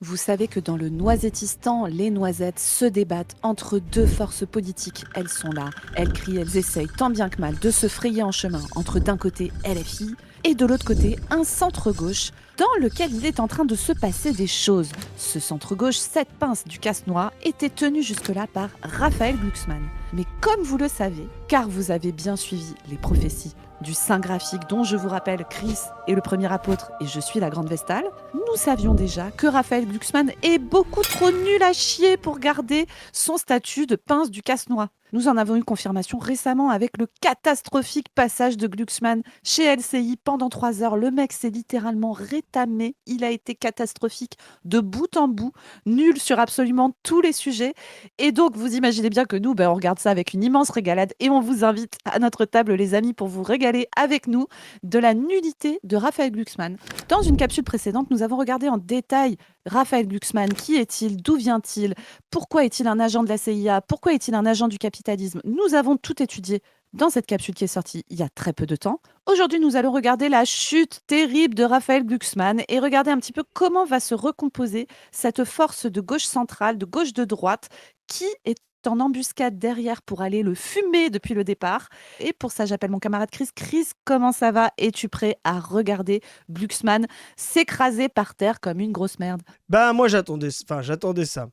Vous savez que dans le Noisettistan, les noisettes se débattent entre deux forces politiques. Elles sont là, elles crient, elles essayent tant bien que mal de se frayer en chemin entre d'un côté LFI et de l'autre côté un centre-gauche dans lequel il est en train de se passer des choses. Ce centre-gauche, cette pince du casse-noix, était tenu jusque-là par Raphaël Glucksmann. Mais comme vous le savez, car vous avez bien suivi les prophéties du Saint graphique dont je vous rappelle Chris est le premier apôtre et je suis la grande Vestale, nous savions déjà que Raphaël Glucksmann est beaucoup trop nul à chier pour garder son statut de pince du casse-noix. Nous en avons eu confirmation récemment avec le catastrophique passage de Glucksmann chez LCI pendant 3 heures. Le mec s'est littéralement rétamé. Il a été catastrophique de bout en bout, nul sur absolument tous les sujets. Et donc, vous imaginez bien que nous, on regarde ça avec une immense régalade et on vous invite à notre table, les amis, pour vous régaler avec nous de la nullité de Raphaël Glucksmann. Dans une capsule précédente, nous avons regardé en détail Raphaël Glucksmann. Qui est-il? D'où vient-il? Pourquoi est-il un agent de la CIA? Pourquoi est-il un agent du capitalisme? Nous avons tout étudié dans cette capsule qui est sortie il y a très peu de temps. Aujourd'hui, nous allons regarder la chute terrible de Raphaël Glucksmann et regarder un petit peu comment va se recomposer cette force de gauche centrale, de gauche de droite, qui est en embuscade derrière pour aller le fumer depuis le départ. Et pour ça, j'appelle mon camarade Chris. Chris, comment ça va? Es-tu prêt à regarder Glucksmann s'écraser par terre comme une grosse merde? Bah moi j'attendais ça.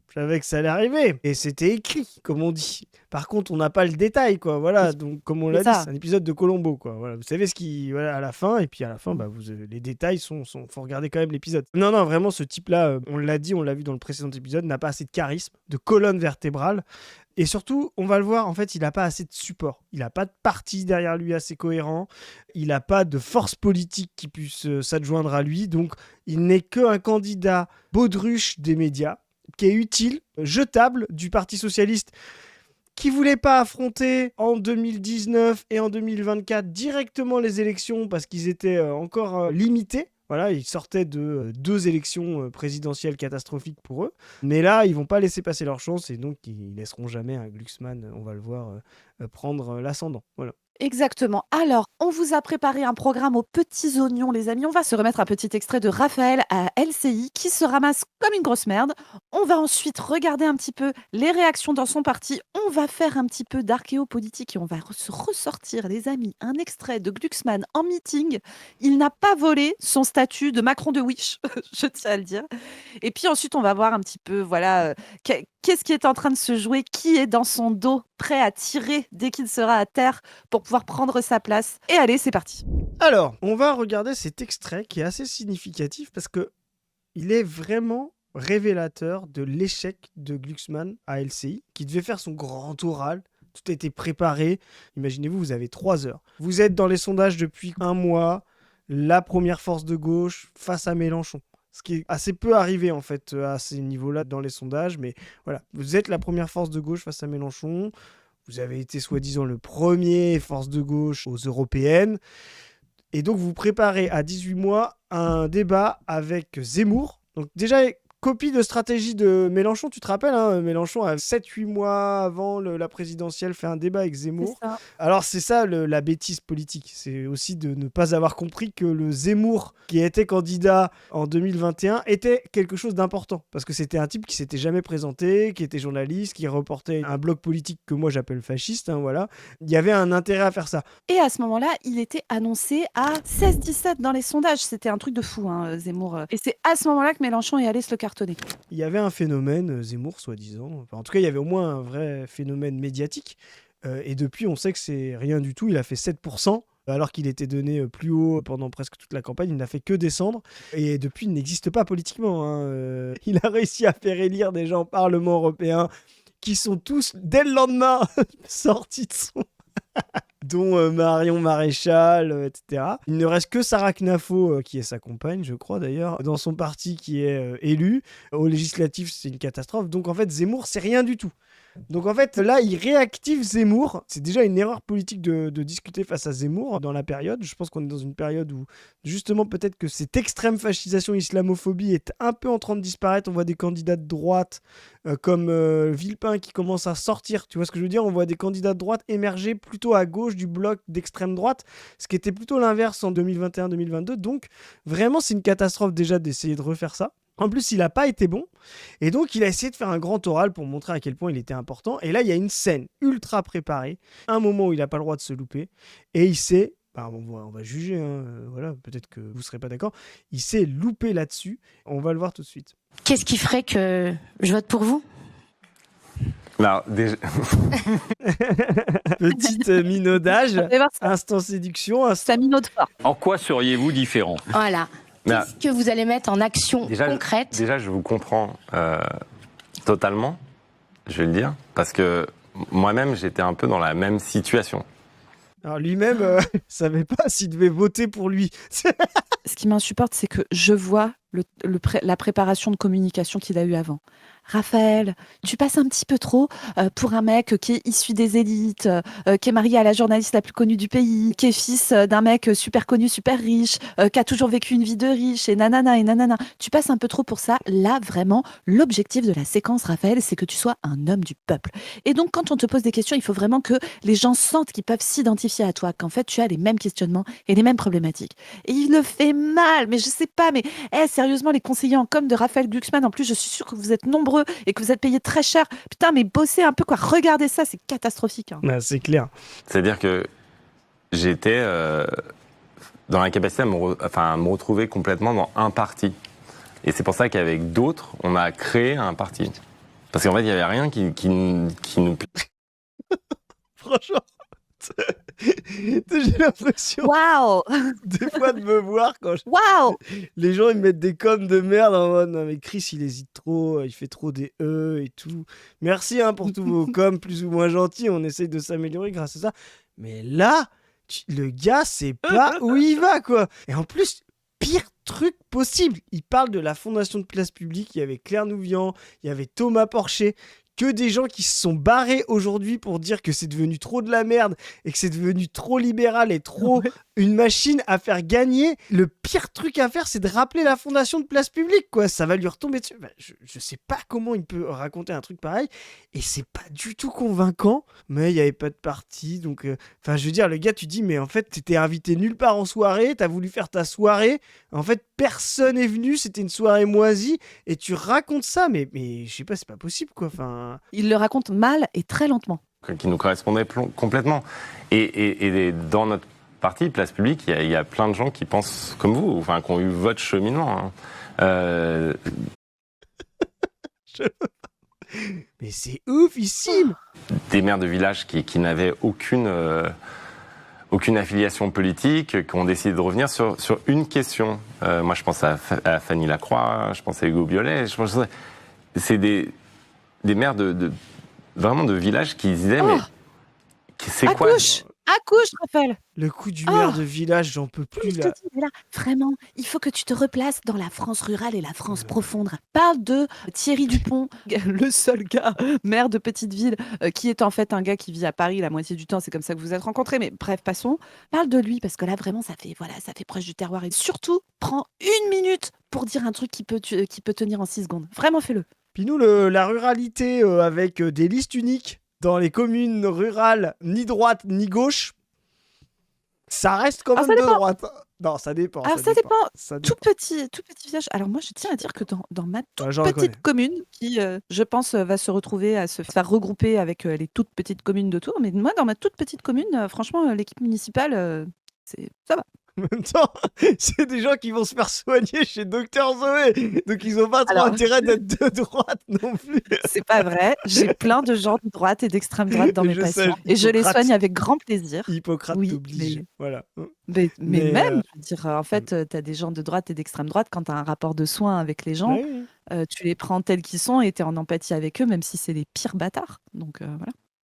Je savais que ça allait arriver. Et c'était écrit, comme on dit. Par contre, on n'a pas le détail, quoi. Voilà, donc comme on C'est l'a dit, ça. c'est un épisode de Colombo, quoi. Voilà, vous savez ce qui... Voilà, à la fin, et puis à la fin, les détails faut regarder quand même l'épisode. Non, non, vraiment, ce type-là, on l'a dit, on l'a vu dans le précédent épisode, n'a pas assez de charisme, de colonne vertébrale. Et surtout, on va le voir, en fait, il n'a pas assez de support. Il n'a pas de parti derrière lui assez cohérent. Il n'a pas de force politique qui puisse s'adjoindre à lui. Donc, il n'est qu'un candidat baudruche des médias, qui est utile, jetable du Parti Socialiste, qui voulait pas affronter en 2019 et en 2024 directement les élections parce qu'ils étaient encore limités. Voilà, ils sortaient de 2 élections présidentielles catastrophiques pour eux. Mais là, ils vont pas laisser passer leur chance et donc ils laisseront jamais un Glucksmann, on va le voir, prendre l'ascendant. Voilà. Exactement. Alors, on vous a préparé un programme aux petits oignons, les amis. On va se remettre un petit extrait de Raphaël à LCI qui se ramasse comme une grosse merde. On va ensuite regarder un petit peu les réactions dans son parti. On va faire un petit peu d'archéopolitique et on va se ressortir, les amis, un extrait de Glucksmann en meeting. Il n'a pas volé son statut de Macron de Wish, je tiens à le dire. Et puis ensuite, on va voir un petit peu, voilà, qu'est-ce qui est en train de se jouer, qui est dans son dos, prêt à tirer dès qu'il sera à terre pour pouvoir prendre sa place. Et allez, c'est parti. Alors, on va regarder cet extrait qui est assez significatif parce que il est vraiment révélateur de l'échec de Glucksmann à LCI, qui devait faire son grand oral. Tout a été préparé. Imaginez-vous, vous avez 3 heures. Vous êtes dans les sondages depuis un mois, la première force de gauche face à Mélenchon. Ce qui est assez peu arrivé en fait à ces niveaux-là dans les sondages. Mais voilà, vous êtes la première force de gauche face à Mélenchon. Vous avez été soi-disant le premier force de gauche aux européennes. Et donc, vous préparez à 18 mois un débat avec Zemmour. Donc, déjà, copie de stratégie de Mélenchon, tu te rappelles, hein, Mélenchon, a 7-8 mois avant la présidentielle, fait un débat avec Zemmour. C'est ça. Alors, c'est ça la bêtise politique. C'est aussi de ne pas avoir compris que le Zemmour, qui était candidat en 2021, était quelque chose d'important. Parce que c'était un type qui s'était jamais présenté, qui était journaliste, qui reportait un blog politique que moi j'appelle fasciste. Hein, voilà. Il y avait un intérêt à faire ça. Et à ce moment-là, il était annoncé à 16-17 dans les sondages. C'était un truc de fou, hein, Zemmour. Et c'est à ce moment-là que Mélenchon est allé se le cartonner. Il y avait un phénomène, Zemmour, soi-disant. Enfin, en tout cas, il y avait au moins un vrai phénomène médiatique. Et depuis, on sait que c'est rien du tout. Il a fait 7%, alors qu'il était donné plus haut pendant presque toute la campagne. Il n'a fait que descendre. Et depuis, il n'existe pas politiquement. Hein. Il a réussi à faire élire des gens au Parlement européen qui sont tous, dès le lendemain, sortis de son... dont Marion Maréchal, etc. Il ne reste que Sarah Knafo, qui est sa compagne, je crois d'ailleurs, dans son parti qui est élu. Au législatif, c'est une catastrophe. Donc en fait, Zemmour, c'est rien du tout. Donc en fait, là, il réactive Zemmour. C'est déjà une erreur politique de discuter face à Zemmour dans la période. Je pense qu'on est dans une période où, justement, peut-être que cette extrême fascisation, islamophobie est un peu en train de disparaître. On voit des candidats de droite comme Villepin qui commence à sortir. Tu vois ce que je veux dire? On voit des candidats de droite émerger plutôt à gauche du bloc d'extrême droite, ce qui était plutôt l'inverse en 2021-2022. Donc, vraiment, c'est une catastrophe déjà d'essayer de refaire ça. En plus, il n'a pas été bon. Et donc, il a essayé de faire un grand oral pour montrer à quel point il était important. Et là, il y a une scène ultra préparée, un moment où il n'a pas le droit de se louper. Et il s'est, on va juger, hein, voilà, peut-être que vous ne serez pas d'accord, il s'est loupé là-dessus. On va le voir tout de suite. Qu'est-ce qui ferait que je vote pour vous ? Alors, déjà, Petite minaudage, Vous allez voir, instant séduction, ça minaude fort. En quoi seriez-vous différent ? Voilà. Mais, Qu'est-ce que vous allez mettre en action concrète ? déjà, je vous comprends totalement, je vais le dire, parce que moi-même, j'étais un peu dans la même situation. Alors lui-même, savait pas s'il devait voter pour lui. Ce qui m'insupporte, c'est que je vois la préparation de communication qu'il a eue avant. Raphaël, tu passes un petit peu trop pour un mec qui est issu des élites, qui est marié à la journaliste la plus connue du pays, qui est fils d'un mec super connu, super riche, qui a toujours vécu une vie de riche, et nanana, et nanana. Tu passes un peu trop pour ça. Là, vraiment, l'objectif de la séquence, Raphaël, c'est que tu sois un homme du peuple. Et donc, quand on te pose des questions, il faut vraiment que les gens sentent qu'ils peuvent s'identifier à toi, qu'en fait, tu as les mêmes questionnements et les mêmes problématiques. Et il le fait mal, mais je sais pas, mais sérieusement, les conseillers en com de Raphaël Glucksmann, en plus, je suis sûre que vous êtes nombreux et que vous êtes payés très cher. Putain, mais bossez un peu, quoi. Regardez ça, c'est catastrophique. Hein. Ah, c'est clair. C'est-à-dire que j'étais dans l'incapacité à me retrouver complètement dans un parti. Et c'est pour ça qu'avec d'autres, on a créé un parti. Parce qu'en fait, il n'y avait rien qui nous... Franchement, j'ai l'impression Waouh. des fois de me voir quand Waouh. les gens ils me mettent des coms de merde en mode non mais Chris il hésite trop, il fait trop des et tout. Merci hein, pour tous vos coms plus ou moins gentils, on essaye de s'améliorer grâce à ça. Mais là, le gars sait pas où il va quoi. Et en plus, pire truc possible, il parle de la fondation de place publique, il y avait Claire Nouvian, il y avait Thomas Porcher. Que des gens qui se sont barrés aujourd'hui pour dire que c'est devenu trop de la merde et que c'est devenu trop libéral et trop une machine à faire gagner. Le pire truc à faire, c'est de rappeler la fondation de place publique, quoi. Ça va lui retomber dessus. Bah, je sais pas comment il peut raconter un truc pareil et c'est pas du tout convaincant, mais il y avait pas de parti. Donc, je veux dire, le gars, tu dis, mais en fait, t'étais invité nulle part en soirée, t'as voulu faire ta soirée. En fait, personne est venu, c'était une soirée moisie et tu racontes ça, mais je sais pas, c'est pas possible, quoi. Il le raconte mal et très lentement. Qui nous correspondait complètement. Et dans notre parti, Place Publique, il y a plein de gens qui pensent comme vous, enfin, qui ont eu votre cheminement. Hein. Mais c'est oufissime. Des maires de village qui n'avaient aucune affiliation politique, qui ont décidé de revenir sur une question. Moi, je pense à Fanny Lacroix, je pense à Hugo Biolay. C'est des maires vraiment de villages qui disaient mais c'est quoi Accouche, Raphaël. Le coup du maire de village, j'en peux plus Je là. te dis, là, vraiment, il faut que tu te replaces dans la France rurale et la France profonde. Parle de Thierry Dupont, le seul gars, maire de petite ville, qui est en fait un gars qui vit à Paris la moitié du temps. C'est comme ça que vous vous êtes rencontrés. Mais bref, passons. Parle de lui parce que là, vraiment, ça fait proche du terroir. Et surtout, prends 1 minute pour dire un truc qui peut tenir en 6 secondes. Vraiment, fais-le. Puis nous, la ruralité avec des listes uniques dans les communes rurales, ni droite ni gauche, ça reste quand même de droite. Non, ça dépend. Alors ça dépend. Tout petit village. Alors moi, je tiens à dire que dans ma toute petite commune, qui, je pense, va se retrouver à se faire regrouper avec les toutes petites communes d'autour, mais moi, dans ma toute petite commune, franchement, l'équipe municipale, ça va. En même temps, c'est des gens qui vont se faire soigner chez Docteur Zoé. Donc, ils n'ont pas trop intérêt d'être de droite non plus. C'est pas vrai. J'ai plein de gens de droite et d'extrême droite dans mes patients. Et je les soigne avec grand plaisir. Hippocrate t'oblige. Voilà. Mais même, je veux dire, en fait, tu as des gens de droite et d'extrême droite. Quand tu as un rapport de soins avec les gens, tu les prends tels qu'ils sont et tu es en empathie avec eux, même si c'est les pires bâtards. Donc, voilà.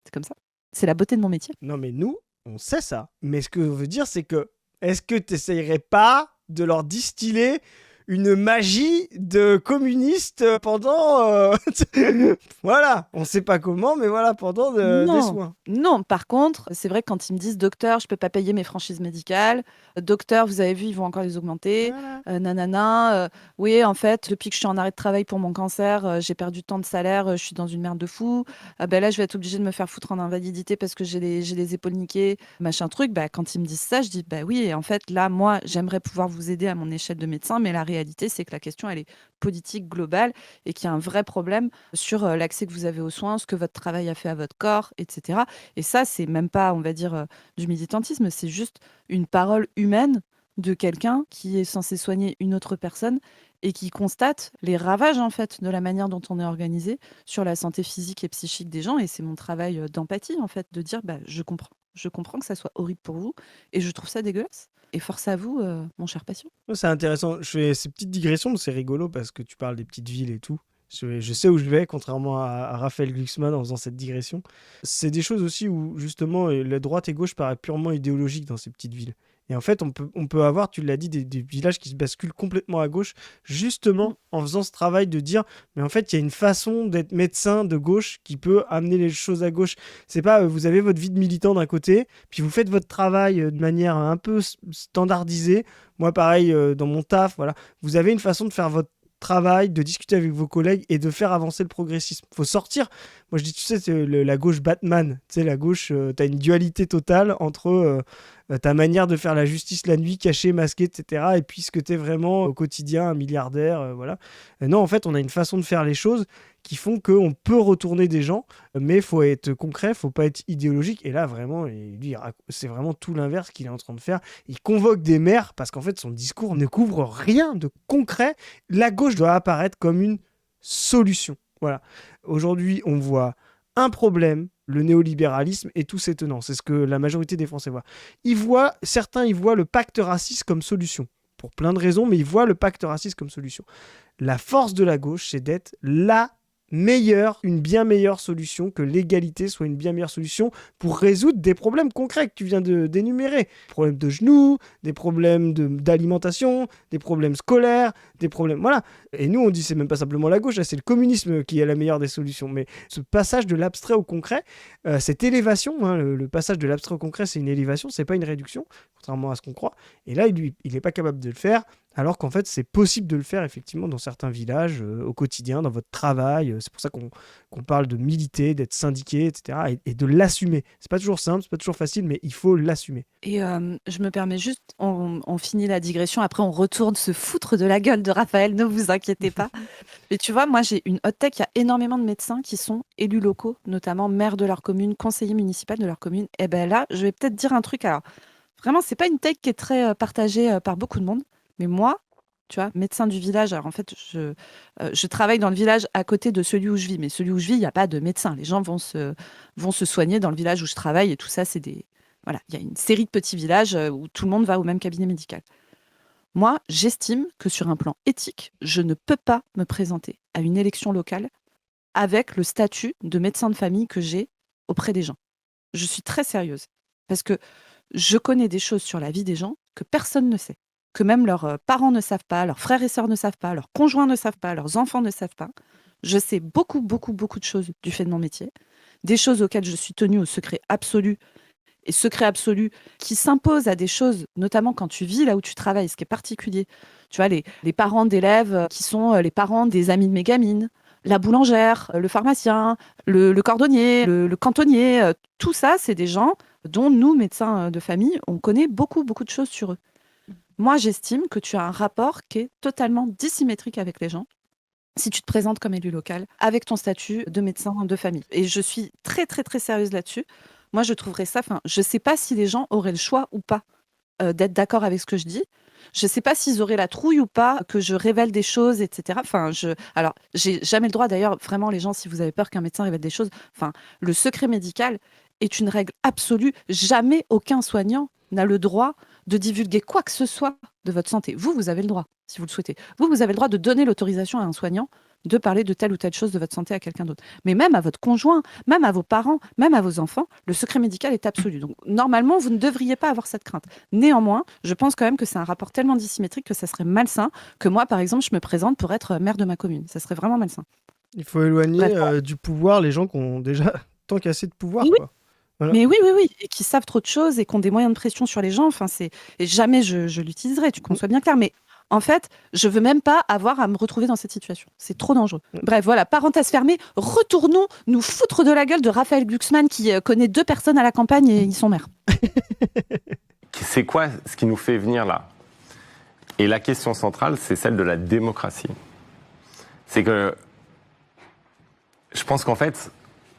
C'est comme ça. C'est la beauté de mon métier. Non, mais nous, on sait ça. Mais ce que je veux dire, c'est que est-ce que tu n'essayerais pas de leur distiller une magie de communiste pendant... voilà, on ne sait pas comment, mais voilà, pendant des soins. Non, par contre, c'est vrai que quand ils me disent « Docteur, je ne peux pas payer mes franchises médicales. Docteur, vous avez vu, ils vont encore les augmenter. Oui, en fait, depuis que je suis en arrêt de travail pour mon cancer, j'ai perdu tant de salaire, je suis dans une merde de fou. Là, je vais être obligée de me faire foutre en invalidité parce que j'ai les épaules niquées, machin truc. » Quand ils me disent ça, je dis « Bah oui, et en fait, là, moi, j'aimerais pouvoir vous aider à mon échelle de médecin, mais la réalité, réalité, c'est que la question, elle est politique, globale, et qu'il y a un vrai problème sur l'accès que vous avez aux soins, ce que votre travail a fait à votre corps, etc. Et ça, c'est même pas, on va dire, du militantisme, c'est juste une parole humaine de quelqu'un qui est censé soigner une autre personne et qui constate les ravages, en fait, de la manière dont on est organisé sur la santé physique et psychique des gens. Et c'est mon travail d'empathie, en fait, de dire, je comprends. Je comprends que ça soit horrible pour vous et je trouve ça dégueulasse. Et force à vous, mon cher patient. C'est intéressant. Je fais ces petites digressions, c'est rigolo parce que tu parles des petites villes et tout. Je sais où je vais, contrairement à Raphaël Glucksmann en faisant cette digression. C'est des choses aussi où, justement, la droite et gauche paraissent purement idéologiques dans ces petites villes. Et en fait, on peut avoir, tu l'as dit, des villages qui se basculent complètement à gauche, justement en faisant ce travail de dire, mais en fait, il y a une façon d'être médecin de gauche qui peut amener les choses à gauche. C'est pas, vous avez votre vie de militant d'un côté, puis vous faites votre travail de manière un peu standardisée. Moi, pareil, dans mon taf, voilà. Vous avez une façon de faire votre travail, de discuter avec vos collègues et de faire avancer le progressisme. Faut sortir. Moi, je dis, tu sais, c'est la gauche Batman. Tu sais, la gauche, t'as une dualité totale entre ta manière de faire la justice la nuit, cachée, masquée, etc. Et puis ce que t'es vraiment au quotidien, un milliardaire, voilà. Non, en fait, on a une façon de faire les choses qui font qu'on peut retourner des gens, mais il faut être concret, faut pas être idéologique. Et là, vraiment, lui, c'est vraiment tout l'inverse qu'il est en train de faire. Il convoque des maires parce qu'en fait, son discours ne couvre rien de concret. La gauche doit apparaître comme une solution. Voilà. Aujourd'hui, on voit un problème, le néolibéralisme et tous ses tenants. C'est ce que la majorité des Français voient. Certains y voient le pacte raciste comme solution. Pour plein de raisons, mais ils voient le pacte raciste comme solution. La force de la gauche, c'est d'être une bien meilleure solution, que l'égalité soit une bien meilleure solution pour résoudre des problèmes concrets que tu viens d'énumérer. Des problèmes de genoux, des problèmes d'alimentation, des problèmes scolaires, des problèmes... Voilà. Et nous, on dit c'est même pas simplement la gauche, là, c'est le communisme qui est la meilleure des solutions. Mais ce passage de l'abstrait au concret, cette élévation, le passage de l'abstrait au concret, c'est une élévation, c'est pas une réduction, contrairement à ce qu'on croit. Et là, il n'est pas capable de le faire, alors qu'en fait, c'est possible de le faire effectivement dans certains villages, au quotidien, dans votre travail. C'est pour ça qu'on parle de militer, d'être syndiqué, etc. Et de l'assumer. C'est pas toujours simple, c'est pas toujours facile, mais il faut l'assumer. Et je me permets juste, on finit la digression, après on retourne se foutre de la gueule de Raphaël, ne vous inquiétez pas. Mais tu vois, moi j'ai une hot tech, il y a énormément de médecins qui sont élus locaux, notamment maires de leur commune, conseillers municipaux de leur commune. Et ben là, je vais peut-être dire un truc, alors vraiment, c'est pas une tech qui est très partagée par beaucoup de monde. Mais moi, tu vois, médecin du village, alors en fait, je travaille dans le village à côté de celui où je vis. Mais celui où je vis, il n'y a pas de médecin. Les gens vont se soigner dans le village où je travaille et tout ça, c'est des... Voilà, il y a une série de petits villages où tout le monde va au même cabinet médical. Moi, j'estime que sur un plan éthique, je ne peux pas me présenter à une élection locale avec le statut de médecin de famille que j'ai auprès des gens. Je suis très sérieuse parce que je connais des choses sur la vie des gens que personne ne sait. Que même leurs parents ne savent pas, leurs frères et sœurs ne savent pas, leurs conjoints ne savent pas, leurs enfants ne savent pas. Je sais beaucoup, beaucoup, beaucoup de choses du fait de mon métier, des choses auxquelles je suis tenue au secret absolu, et secret absolu qui s'impose à des choses, notamment quand tu vis là où tu travailles, ce qui est particulier. Tu vois, les parents d'élèves qui sont les parents des amis de mes gamines, la boulangère, le pharmacien, le cordonnier, le cantonnier, tout ça, c'est des gens dont nous, médecins de famille, on connaît beaucoup, beaucoup de choses sur eux. Moi, j'estime que tu as un rapport qui est totalement dissymétrique avec les gens si tu te présentes comme élu local avec ton statut de médecin de famille. Et je suis très, très, très sérieuse là-dessus. Moi, je trouverais ça... je ne sais pas si les gens auraient le choix ou pas d'être d'accord avec ce que je dis. Je ne sais pas s'ils auraient la trouille ou pas que je révèle des choses, etc. Alors, j'ai jamais le droit, d'ailleurs, vraiment, les gens, si vous avez peur qu'un médecin révèle des choses, le secret médical est une règle absolue. Jamais aucun soignant n'a le droit de divulguer quoi que ce soit de votre santé. Vous avez le droit, si vous le souhaitez. Vous avez le droit de donner l'autorisation à un soignant de parler de telle ou telle chose de votre santé à quelqu'un d'autre. Mais même à votre conjoint, même à vos parents, même à vos enfants, le secret médical est absolu. Donc, normalement, vous ne devriez pas avoir cette crainte. Néanmoins, je pense quand même que c'est un rapport tellement dissymétrique que ça serait malsain que moi, par exemple, je me présente pour être maire de ma commune. Ça serait vraiment malsain. Il faut éloigner du pouvoir les gens qui ont déjà tant qu'assez de pouvoir, oui. Quoi. Voilà. Mais oui, et qui savent trop de choses et qui ont des moyens de pression sur les gens. Et jamais je l'utiliserai, qu'on soit bien clair. Mais en fait, je veux même pas avoir à me retrouver dans cette situation. C'est trop dangereux. Bref, voilà, parenthèse fermée. Retournons nous foutre de la gueule de Raphaël Glucksmann qui connaît 2 personnes à la campagne et ils sont maires. C'est quoi ce qui nous fait venir là ? Et la question centrale, c'est celle de la démocratie. C'est que je pense qu'en fait,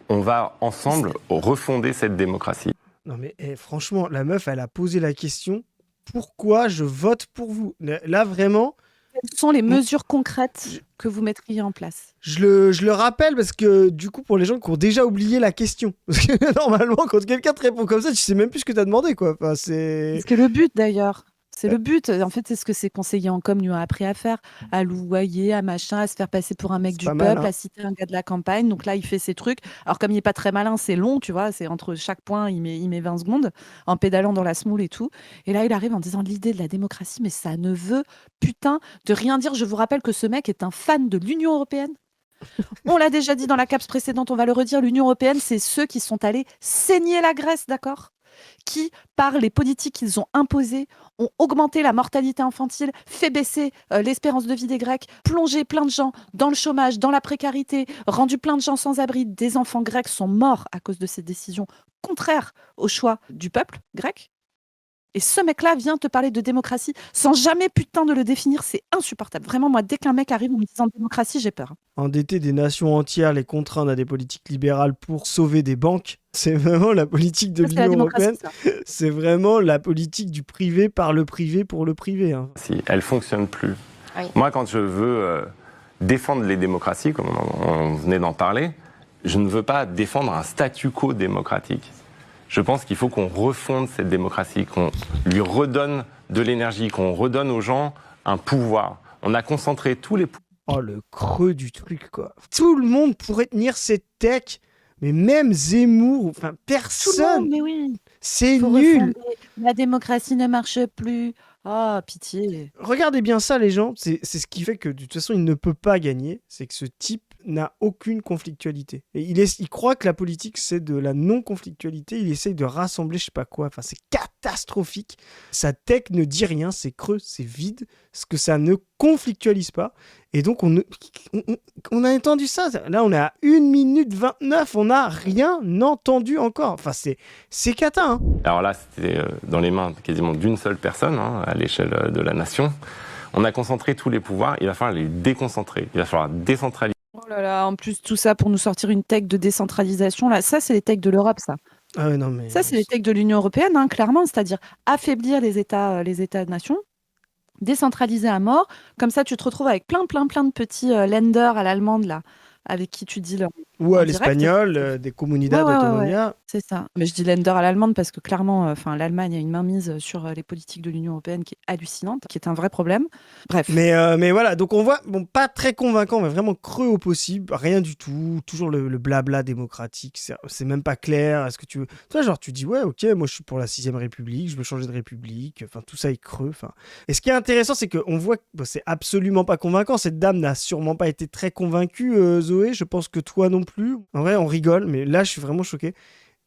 on va ensemble refonder cette démocratie. Non mais franchement, la meuf, elle a posé la question « Pourquoi je vote pour vous ?» Là, vraiment... Quelles sont les mesures concrètes que vous mettriez en place? Je le rappelle parce que du coup, pour les gens qui ont déjà oublié la question, parce que normalement, quand quelqu'un te répond comme ça, tu sais même plus ce que tu as demandé, quoi. Enfin, c'est que le but d'ailleurs. C'est le but. En fait, c'est ce que ces conseillers en com lui ont appris à faire, à louvoyer, à machin, à se faire passer pour un mec du peuple, à citer un gars de la campagne. Donc là, il fait ses trucs. Alors comme il n'est pas très malin, c'est long, tu vois. C'est entre chaque point, il met 20 secondes en pédalant dans la semoule et tout. Et là, il arrive en disant l'idée de la démocratie, mais ça ne veut putain de rien dire. Je vous rappelle que ce mec est un fan de l'Union européenne. On l'a déjà dit dans la CAPS précédente, on va le redire. L'Union européenne, c'est ceux qui sont allés saigner la Grèce, d'accord ? Qui, par les politiques qu'ils ont imposées, ont augmenté la mortalité infantile, fait baisser l'espérance de vie des Grecs, plongé plein de gens dans le chômage, dans la précarité, rendu plein de gens sans abri. Des enfants grecs sont morts à cause de ces décisions contraires au choix du peuple grec. Et ce mec-là vient te parler de démocratie sans jamais putain de le définir, c'est insupportable. Vraiment, moi, dès qu'un mec arrive en me disant démocratie, j'ai peur. Endetter des nations entières, les contraindre à des politiques libérales pour sauver des banques, c'est vraiment la politique de l'Union européenne. C'est vraiment la politique du privé par le privé pour le privé. Hein. Si, elle ne fonctionne plus. Oui. Moi, quand je veux défendre les démocraties, comme on venait d'en parler, je ne veux pas défendre un statu quo démocratique. Je pense qu'il faut qu'on refonde cette démocratie, qu'on lui redonne de l'énergie, qu'on redonne aux gens un pouvoir. On a concentré tous les pouvoirs. Oh, le creux du truc, quoi. Tout le monde pourrait tenir cette tech, mais même Zemmour, enfin, personne. Tout le monde, mais oui. C'est nul. La démocratie ne marche plus. Oh, pitié. Regardez bien ça, les gens. C'est ce qui fait que, de toute façon, il ne peut pas gagner. C'est que ce type n'a aucune conflictualité. Et il croit que la politique, c'est de la non-conflictualité. Il essaye de rassembler je sais pas quoi. Enfin, c'est catastrophique. Sa tech ne dit rien. C'est creux, c'est vide. Parce que ça ne conflictualise pas. Et donc, on a entendu ça. Là, on est à 1 minute 29. On n'a rien entendu encore. Enfin, c'est cata. Hein. Alors là, c'était dans les mains quasiment d'une seule personne, hein, à l'échelle de la nation. On a concentré tous les pouvoirs. Il va falloir les déconcentrer. Il va falloir décentraliser. Oh là là, en plus, tout ça pour nous sortir une tech de décentralisation. Là, ça, c'est les techs de l'Europe, ça. Ah ouais, non, mais... Ça, c'est les techs de l'Union européenne, hein, clairement. C'est-à-dire affaiblir les États-nations. Décentralisé à mort, comme ça tu te retrouves avec plein de petits lenders à l'allemande là, avec qui tu dis ou à l'espagnol, des comunidades autonomia. Ouais. C'est ça. Mais je dis lender à l'allemande parce que clairement, l'Allemagne a une mainmise sur les politiques de l'Union européenne qui est hallucinante, qui est un vrai problème. Bref. Mais voilà, donc on voit, bon, pas très convaincant, mais vraiment creux au possible, rien du tout, toujours le blabla démocratique, c'est même pas clair. Est-ce que tu veux, toi, genre tu dis ouais, ok, moi je suis pour la 6ème République, je veux changer de République, enfin tout ça est creux. Enfin, et ce qui est intéressant, c'est qu'on voit que c'est absolument pas convaincant. Cette dame n'a sûrement pas été très convaincue, Zoé. Je pense que toi non plus. En vrai, on rigole, mais là, je suis vraiment choqué.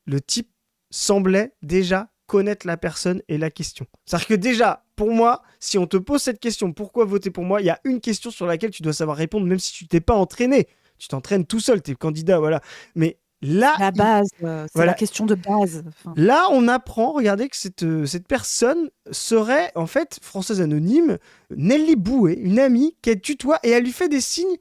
Le type semblait déjà connaître la personne et la question. C'est-à-dire que déjà, pour moi, si on te pose cette question, pourquoi voter pour moi, il y a une question sur laquelle tu dois savoir répondre, même si tu t'es pas entraîné. Tu t'entraînes tout seul, t'es candidat, voilà. Mais là... La base, c'est voilà. la question de base. Enfin... Là, on apprend, regardez, que cette personne serait, en fait, française anonyme, Nelly Boué, une amie qu'elle tutoie et elle lui fait des signes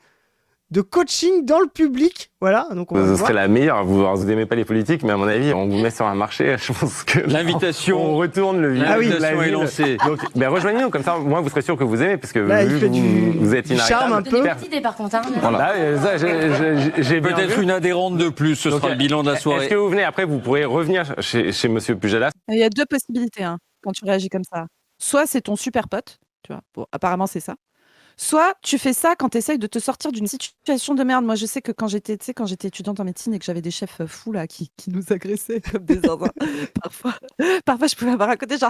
de coaching dans le public, voilà. Donc ce serait la meilleure. Vous n'aimez pas les politiques, mais à mon avis, on vous met sur un marché. Je pense que l'invitation, on retourne le village. L'invitation est lancée. Donc, rejoignez-nous comme ça. Moi, vous serez sûr que vous aimez, parce que là, vous êtes inarrêtable. Charme un peu. Des idées par contre. Hein, voilà. J'ai peut-être une adhérente de plus. Ce sera le bilan de la soirée. Est-ce que vous venez après, vous pourrez revenir chez Monsieur Pujadas. Il y a deux possibilités quand tu réagis comme ça. Soit c'est ton super pote, tu vois. Bon, apparemment c'est ça. Soit tu fais ça quand tu essayes de te sortir d'une situation de merde. Moi, je sais que quand j'étais étudiante en médecine et que j'avais des chefs fous là qui nous agressaient comme des zinzins, parfois je pouvais avoir un côté genre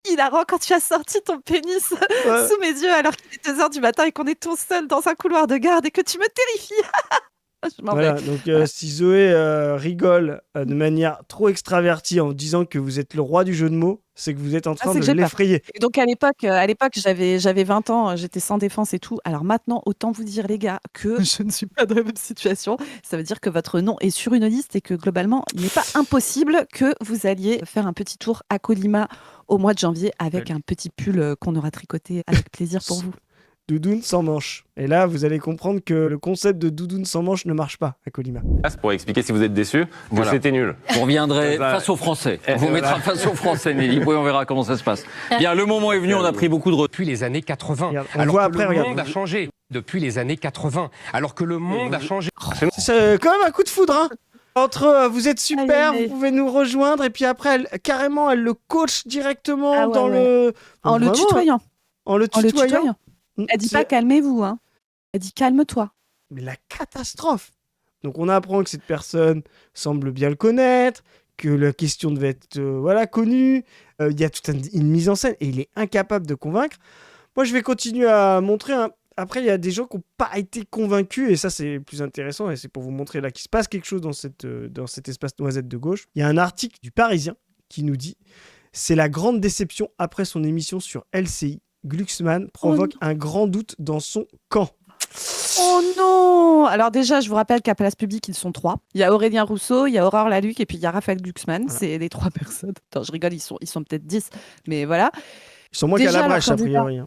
hilarant quand tu as sorti ton pénis sous mes yeux alors qu'il est 2h du matin et qu'on est tous seuls dans un couloir de garde et que tu me terrifies. Voilà, donc si Zoé rigole de manière trop extravertie en disant que vous êtes le roi du jeu de mots, c'est que vous êtes en train de l'effrayer. Et donc à l'époque j'avais 20 ans, j'étais sans défense et tout. Alors maintenant, autant vous dire les gars que je ne suis pas dans la même situation. Ça veut dire que votre nom est sur une liste et que globalement, il n'est pas impossible que vous alliez faire un petit tour à Colima au mois de janvier avec un petit pull qu'on aura tricoté avec plaisir pour vous. Doudoune sans manche. Et là, vous allez comprendre que le concept de doudoune sans manche ne marche pas à Colima. C'est pour expliquer si vous êtes déçus que Voilà. c'était nul. On reviendrait face aux Français. On vous mettra face aux Français, Nelly. Oui, on verra comment ça se passe. Bien, le moment est venu, on a pris beaucoup de retard. Depuis les années 80. Regarde, on alors voit que après, le regarde. monde a changé. Depuis les années 80. Alors que le monde a changé. C'est quand même un coup de foudre, hein. Entre vous êtes super, Allez. vous pouvez nous rejoindre, et puis après, elle le coach directement dans le... En le Vraiment, tutoyant. En le En le tutoyant. tutoyant. Elle dit C'est- pas calmez-vous, hein. Elle dit calme-toi. Mais la catastrophe. Donc on apprend que cette personne semble bien le connaître, que la question devait être connue. Il y a toute une mise en scène et il est incapable de convaincre. Moi, je vais continuer à montrer. Après, il y a des gens qui n'ont pas été convaincus et ça, c'est plus intéressant et c'est pour vous montrer là qu'il se passe quelque chose dans cet espace noisette de gauche. Il y a un article du Parisien qui nous dit « C'est la grande déception après son émission sur LCI. Glucksmann provoque un grand doute dans son camp. » Oh non! Alors déjà, je vous rappelle qu'à Place Publique, ils sont 3. Il y a Aurélien Rousseau, il y a Aurore Laluc et puis il y a Raphaël Glucksmann. Voilà. C'est les 3 personnes. Attends, je rigole, ils sont peut-être 10. Mais voilà. Ils sont moins qu'à Déjà, la leur brèche, a candidat. priori. Hein.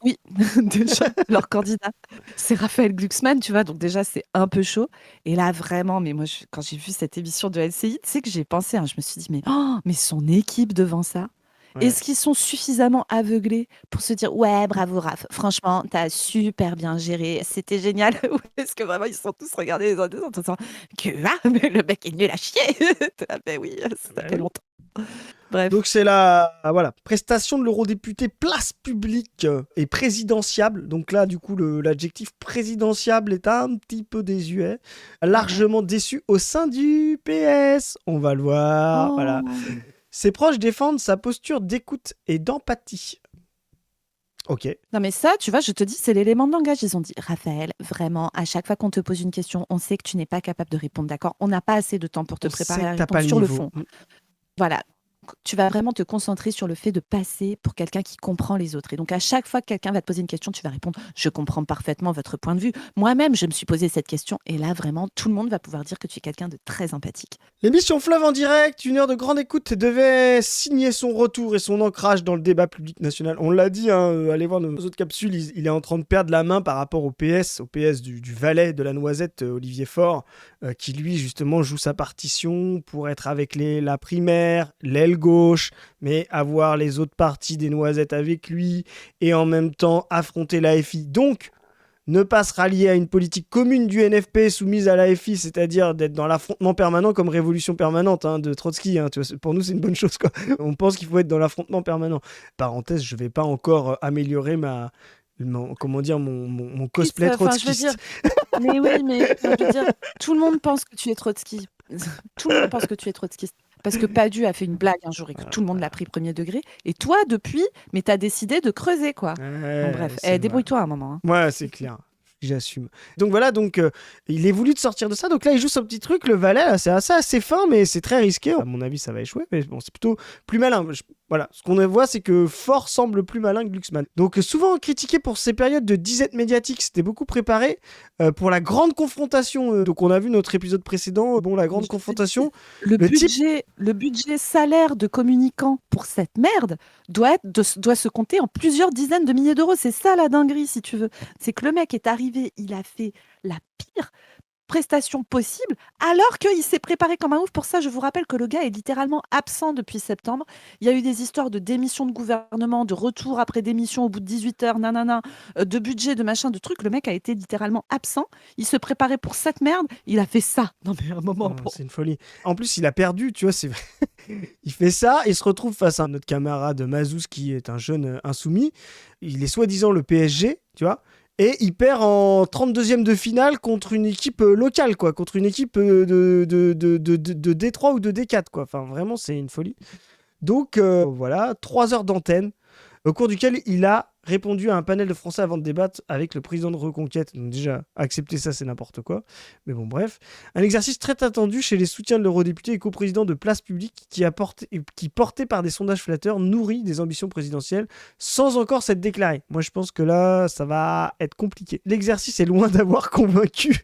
Oui, déjà, leur candidat, c'est Raphaël Glucksmann, tu vois. Donc déjà, c'est un peu chaud. Et là, vraiment, mais moi, quand j'ai vu cette émission de LCI, tu sais que j'ai pensé, hein, je me suis dit, mais son équipe devant ça. Ouais. Est-ce qu'ils sont suffisamment aveuglés pour se dire ouais, bravo Raph, franchement, t'as super bien géré, c'était génial. Ou est-ce que vraiment ils se sont tous regardés les uns des autres en disant que mais le mec est nul à chier. Ben oui, ça fait longtemps. Bref. Donc c'est la prestation de l'eurodéputé place publique et présidentiable. Donc là, du coup, l'adjectif présidentiable est un petit peu désuet. Largement déçu au sein du PS. On va le voir. Oh. Voilà. Ses proches défendent sa posture d'écoute et d'empathie. Ok. Non mais ça, tu vois, je te dis, c'est l'élément de langage. Ils ont dit, Raphaël, vraiment, à chaque fois qu'on te pose une question, on sait que tu n'es pas capable de répondre, d'accord? On n'a pas assez de temps pour te On préparer sait à que t'as répondre pas sur le niveau. fond. Voilà. Tu vas vraiment te concentrer sur le fait de passer pour quelqu'un qui comprend les autres. Et donc, à chaque fois que quelqu'un va te poser une question, tu vas répondre « Je comprends parfaitement votre point de vue. Moi-même, je me suis posé cette question. » Et là, vraiment, tout le monde va pouvoir dire que tu es quelqu'un de très empathique. L'émission Fleuve en direct, une heure de grande écoute, devait signer son retour et son ancrage dans le débat public national. On l'a dit, hein, allez voir nos autres capsules, il est en train de perdre la main par rapport au PS du valet de la Noisette, Olivier Faure, qui lui justement joue sa partition pour être avec la primaire, l'aile gauche, mais avoir les autres partis des Noisettes avec lui et en même temps affronter l'AFI. Donc, ne pas se rallier à une politique commune du NFP soumise à l'AFI, c'est-à-dire d'être dans l'affrontement permanent comme révolution permanente de Trotsky. Tu vois, pour nous, c'est une bonne chose, quoi. On pense qu'il faut être dans l'affrontement permanent. Parenthèse, je ne vais pas encore améliorer mon cosplay trotskiste. Mais oui, mais je veux dire, tout le monde pense que tu es Trotsky. Tout le monde pense que tu es trotskiste. Parce que Padu a fait une blague un jour et que tout le monde l'a pris premier degré. Et toi, depuis, mais t'as décidé de creuser, quoi. Bon, bref, débrouille-toi un moment. Hein. Ouais, c'est clair. J'assume. Donc voilà, il est voulu de sortir de ça. Donc là, il joue son petit truc. Le valet, là, c'est assez fin, mais c'est très risqué. À mon avis, ça va échouer. Mais bon, c'est plutôt plus malin. Voilà, ce qu'on voit, c'est que Faure semble plus malin que Glucksmann. Donc souvent critiqué pour ses périodes de disette médiatique, c'était beaucoup préparé pour la grande confrontation. Donc on a vu notre épisode précédent, la grande confrontation. Le budget salaire de communicant pour cette merde doit se compter en plusieurs dizaines de milliers d'euros. C'est ça la dinguerie, si tu veux. C'est que le mec est arrivé, il a fait la pire prestation possible, alors qu'il s'est préparé comme un ouf. Pour ça, je vous rappelle que le gars est littéralement absent depuis septembre. Il y a eu des histoires de démission de gouvernement, de retour après démission au bout de 18 heures, nanana, de budget, de machin, de trucs. Le mec a été littéralement absent. Il se préparait pour cette merde. Il a fait ça. Non mais à un moment... Non, c'est une folie. En plus, il a perdu, tu vois, c'est vrai. Il fait ça, il se retrouve face à notre camarade Mazouz, qui est un jeune insoumis. Il est soi-disant le PSG, tu vois. Et il perd en 32e de finale contre une équipe locale, quoi. Contre une équipe de D3 ou de D4, quoi. Enfin, vraiment, c'est une folie. Donc, voilà, 3 heures d'antenne, au cours duquel il a répondu à un panel de Français avant de débattre avec le président de Reconquête. Donc déjà, accepter ça, c'est n'importe quoi. Mais bon, bref. Un exercice très attendu chez les soutiens de l'eurodéputé et coprésident de Place Publique qui porté par des sondages flatteurs, nourrit des ambitions présidentielles sans encore s'être déclaré. Moi, je pense que là, ça va être compliqué. L'exercice est loin d'avoir convaincu.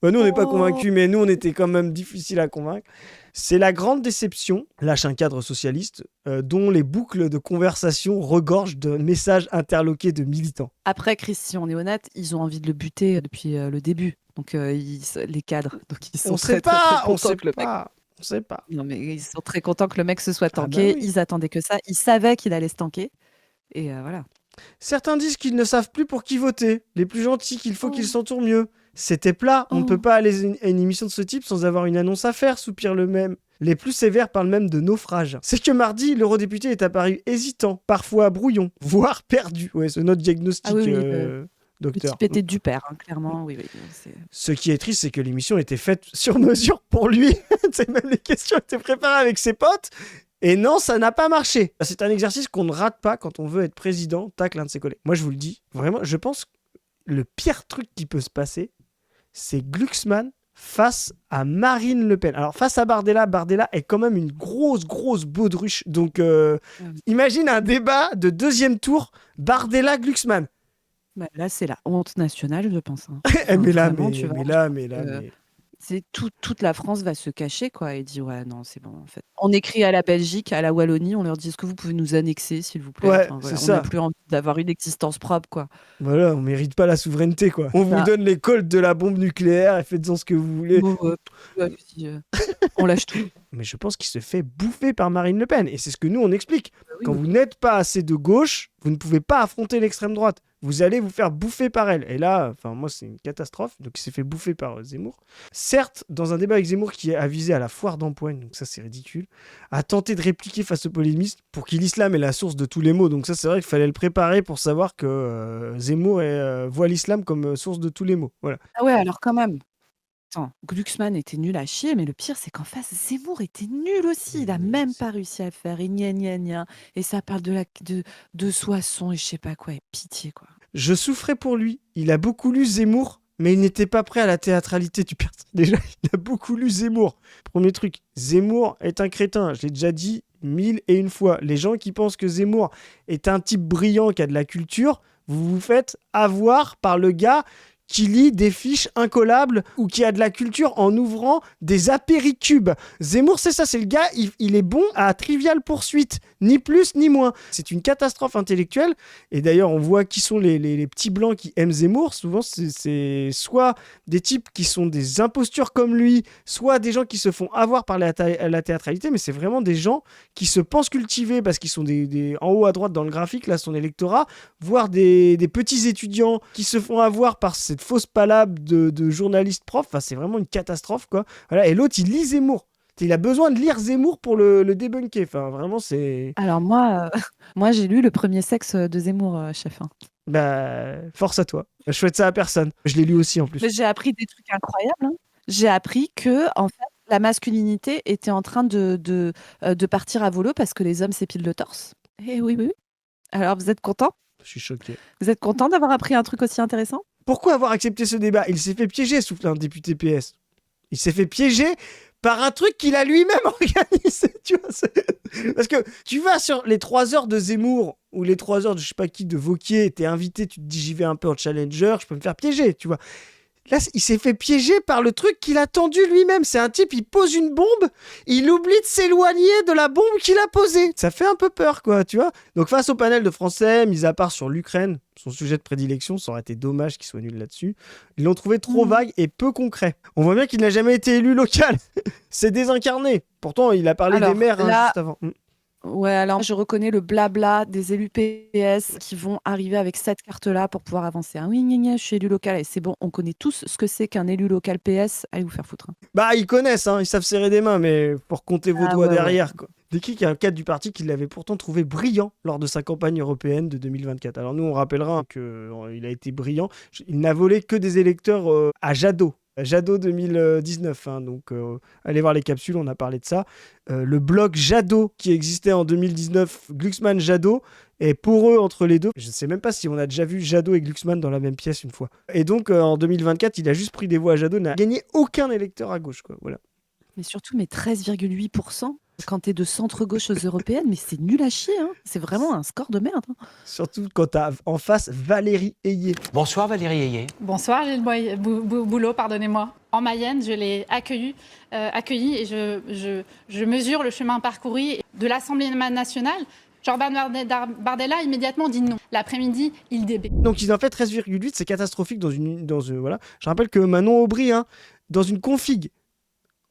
Bah, nous, on n'est pas Oh. convaincus, mais nous, on était quand même difficiles à convaincre. C'est la grande déception, lâche un cadre socialiste, dont les boucles de conversation regorgent de messages interloqués de militants. Après, Chris, si on est honnête, ils ont envie de le buter depuis le début. Donc, les cadres, donc ils sont On très, sait très, très pas, on contents sait que le mec... pas, on sait pas. Non, mais ils sont très contents que le mec se soit Ah bah tanké. oui. Ils attendaient que ça. Ils savaient qu'il allait se tanker. Et voilà. Certains disent qu'ils ne savent plus pour qui voter. Les plus gentils qu'il faut Oh. qu'ils s'entourent mieux. C'était plat, on ne Oh. peut pas aller à une émission de ce type sans avoir une annonce à faire, soupire le même. Les plus sévères parlent même de naufrage. C'est que mardi, l'eurodéputé est apparu hésitant, parfois brouillon, voire perdu. Ouais, c'est notre diagnostic, Ah oui, docteur. Le type était du père, hein, clairement. Oui, oui. Ce qui est triste, c'est que l'émission était faite sur mesure pour lui. C'est même les questions étaient préparées avec ses potes. Et non, ça n'a pas marché. C'est un exercice qu'on ne rate pas quand on veut être président, tacle l'un de ses collègues. Moi, je vous le dis, vraiment, je pense que le pire truc qui peut se passer, c'est Glucksmann face à Marine Le Pen. Alors, face à Bardella, Bardella est quand même une grosse baudruche. Donc, imagine un débat de deuxième tour, Bardella-Glucksmann. Bah, là, c'est la honte nationale, je pense. Hein. mais là, vraiment, tu vois, mais... C'est toute la France va se cacher, quoi, et dit ouais, non, c'est bon, en fait. On écrit à la Belgique, à la Wallonie, on leur dit est-ce que vous pouvez nous annexer, s'il vous plaît. Ouais, Enfin, c'est on ça. n'a plus envie d'avoir une existence propre, quoi. Voilà, on mérite pas la souveraineté, quoi. On vous Ça. donne les cols de la bombe nucléaire et faites-en ce que vous voulez. Bon, on lâche tout. Mais je pense qu'il se fait bouffer par Marine Le Pen. Et c'est ce que nous, on explique. Oui, Quand oui. vous n'êtes pas assez de gauche, vous ne pouvez pas affronter l'extrême droite. Vous allez vous faire bouffer par elle. Et là, enfin, moi, c'est une catastrophe. Donc, il s'est fait bouffer par Zemmour. Certes, dans un débat avec Zemmour qui est avisé à la foire d'Empoigne, donc ça, c'est ridicule, a tenté de répliquer face au polémiste pour qui l'islam est la source de tous les maux. Donc ça, c'est vrai qu'il fallait le préparer pour savoir que Zemmour voit l'islam comme source de tous les maux. Voilà. Ah ouais, alors quand même. Attends, Glucksmann était nul à chier, mais le pire, c'est qu'en face, Zemmour était nul aussi. Il a même pas réussi à le faire. Et gna gna gna. Et ça parle de Soissons et je sais pas quoi. Et pitié, quoi. Je souffrais pour lui. Il a beaucoup lu Zemmour, mais il n'était pas prêt à la théâtralité du personnage. Déjà, il a beaucoup lu Zemmour. Premier truc, Zemmour est un crétin. Je l'ai déjà dit 1001 fois. Les gens qui pensent que Zemmour est un type brillant qui a de la culture, vous vous faites avoir par le gars qui lit des fiches incollables ou qui a de la culture en ouvrant des apéricubes. Zemmour, c'est ça, c'est le gars, il est bon à Trivial Poursuite, ni plus ni moins. C'est une catastrophe intellectuelle, et d'ailleurs on voit qui sont les petits blancs qui aiment Zemmour. Souvent c'est soit des types qui sont des impostures comme lui, soit des gens qui se font avoir par la théâtralité, mais c'est vraiment des gens qui se pensent cultivés parce qu'ils sont en haut à droite dans le graphique, là son électorat, voire des petits étudiants qui se font avoir par cette fausse palabre de journaliste prof. Enfin, c'est vraiment une catastrophe, quoi. Voilà. Et l'autre, il lit Zemmour. Il a besoin de lire Zemmour pour le débunker. Enfin, vraiment, c'est... Alors moi, moi j'ai lu Le Premier Sexe de Zemmour, chef. Hein. Bah, force à toi. Je souhaite ça à personne. Je l'ai lu aussi, en plus. Mais j'ai appris des trucs incroyables. Hein. J'ai appris que, en fait, la masculinité était en train de partir à volo parce que les hommes s'épilent le torse. Eh oui, oui, oui. Alors, vous êtes content ? Je suis choqué. Vous êtes content d'avoir appris un truc aussi intéressant ? Pourquoi avoir accepté ce débat ? Il s'est fait piéger, souffle un député PS. Il s'est fait piéger par un truc qu'il a lui-même organisé. Tu vois, parce que tu vas sur les 3 heures de Zemmour ou les 3 heures de je sais pas qui de Wauquiez, t'es invité, tu te dis j'y vais un peu en challenger, je peux me faire piéger, tu vois. Là, il s'est fait piéger par le truc qu'il a tendu lui-même. C'est un type, il pose une bombe, il oublie de s'éloigner de la bombe qu'il a posée. Ça fait un peu peur, quoi, tu vois. Donc, face au panel de Français, mis à part sur l'Ukraine, son sujet de prédilection, ça aurait été dommage qu'il soit nul là-dessus, ils l'ont trouvé trop vague et peu concret. On voit bien qu'il n'a jamais été élu local. C'est désincarné. Pourtant, il a parlé des maires juste avant. Ouais, alors je reconnais le blabla des élus PS qui vont arriver avec cette carte-là pour pouvoir avancer. Ah oui, je suis élu local. Et c'est bon, on connaît tous ce que c'est qu'un élu local PS. Allez vous faire foutre. Hein. Bah, ils connaissent, hein, ils savent serrer des mains, mais pour compter vos doigts derrière, quoi. Décrit qu'il y a un cadre du parti qui l'avait pourtant trouvé brillant lors de sa campagne européenne de 2024. Alors nous, on rappellera qu'il a été brillant. Il n'a volé que des électeurs à Jadot. Jadot 2019, hein, donc allez voir les capsules, on a parlé de ça. Le blog Jadot qui existait en 2019, Glucksmann-Jadot, et pour eux, entre les deux, je ne sais même pas si on a déjà vu Jadot et Glucksmann dans la même pièce une fois. Et donc en 2024, il a juste pris des voix à Jadot, n'a gagné aucun électeur à gauche, quoi. Voilà. Mais surtout, 13,8%. Quand t'es de centre-gauche aux européennes, mais c'est nul à chier. Hein. C'est vraiment un score de merde. Hein. Surtout quand t'as en face Valérie Ayé. Bonsoir Valérie Ayé. Bonsoir Gilles Boulot, pardonnez-moi. En Mayenne, je l'ai accueilli et je mesure le chemin parcouru de l'Assemblée nationale. Jordan Bardella immédiatement dit non. L'après-midi, il débat. Donc ils ont fait 13,8, c'est catastrophique voilà. Je rappelle que Manon Aubry, hein, dans une config